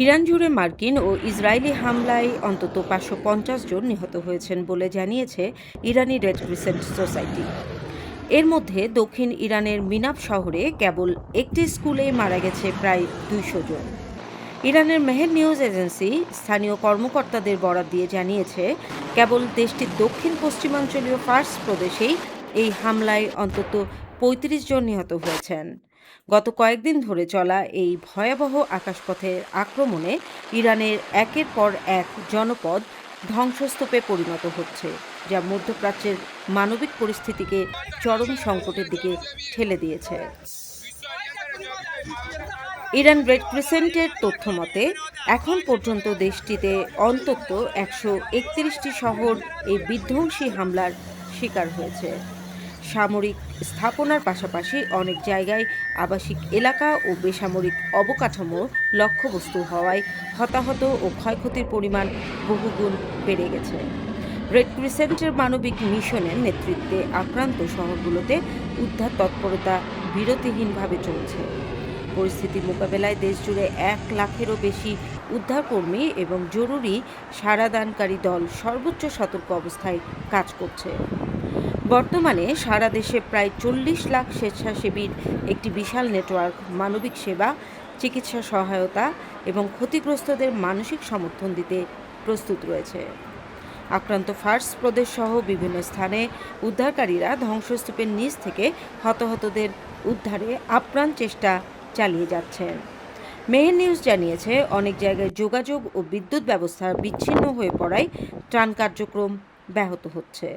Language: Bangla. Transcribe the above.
ইরান জুড়ে মার্কিন ও ইসরায়েলি হামলায় অন্তত ৫৫০ জন নিহত হয়েছেন বলে জানিয়েছে ইরানি রেড ক্রিসেন্ট সোসাইটি। এর মধ্যে দক্ষিণ ইরানের মিনাব শহরে কেবল একটি স্কুলে মারা গেছে প্রায় ২০০ জন। ইরানের মেহের নিউজ এজেন্সি স্থানীয় কর্মকর্তাদের বরাত দিয়ে জানিয়েছে, কেবল দেশটির দক্ষিণ পশ্চিমাঞ্চলীয় ফার্স প্রদেশেই এই হামলায় অন্তত ৩৫ জন নিহত হয়েছেন। গত কয়েকদিন ধরে চলা এই ভয়াবহ আকাশপথের আক্রমণে ইরানের একের পর এক জনপদ ধ্বংসস্তূপে পরিণত হচ্ছে, যা মধ্যপ্রাচ্যের মানবিক পরিস্থিতিকে চরম সংকটের দিকে ঠেলে দিয়েছে। ইরান রেড ক্রিসেন্টের তথ্য মতে, এখন পর্যন্ত দেশটিতে অন্তত ১৩১টি শহর এই বিধ্বংসী হামলার শিকার হয়েছে। সামরিক স্থাপনার পাশাপাশি অনেক জায়গায় আবাসিক এলাকা ও বেসামরিক অবকাঠামো লক্ষ্যবস্তু হওয়ায় হতাহত ও ক্ষয়ক্ষতির পরিমাণ বহুগুণ বেড়ে গেছে। রেড ক্রিসেন্টের মানবিক মিশনের নেতৃত্বে আক্রান্ত শহরগুলোতে উদ্ধার তৎপরতা বিরতিহীনভাবে চলছে। পরিস্থিতি মোকাবেলায় দেশজুড়ে ১ লাখেরও বেশি উদ্ধারকর্মী এবং জরুরি সাড়াদানকারী দল সর্বোচ্চ সতর্ক অবস্থায় কাজ করছে। বর্তমানে সারা দেশে প্রায় ৪০ লাখ স্বেচ্ছাসেবীর একটি বিশাল নেটওয়ার্ক মানবিক সেবা, চিকিৎসা সহায়তা এবং ক্ষতিগ্রস্তদের মানসিক সমর্থন দিতে প্রস্তুত রয়েছে। আক্রান্ত ফার্স প্রদেশ সহ বিভিন্ন স্থানে উদ্ধারকারীরা ধ্বংসস্তূপের নিচ থেকে হতাহতদের উদ্ধারে আপ্রাণ চেষ্টা চালিয়ে যাচ্ছেন। মেহের নিউজ জানিয়েছে, অনেক জায়গায় যোগাযোগ ও বিদ্যুৎ ব্যবস্থা বিচ্ছিন্ন হয়ে পড়ায় ত্রাণ কার্যক্রম ব্যাহত হচ্ছে।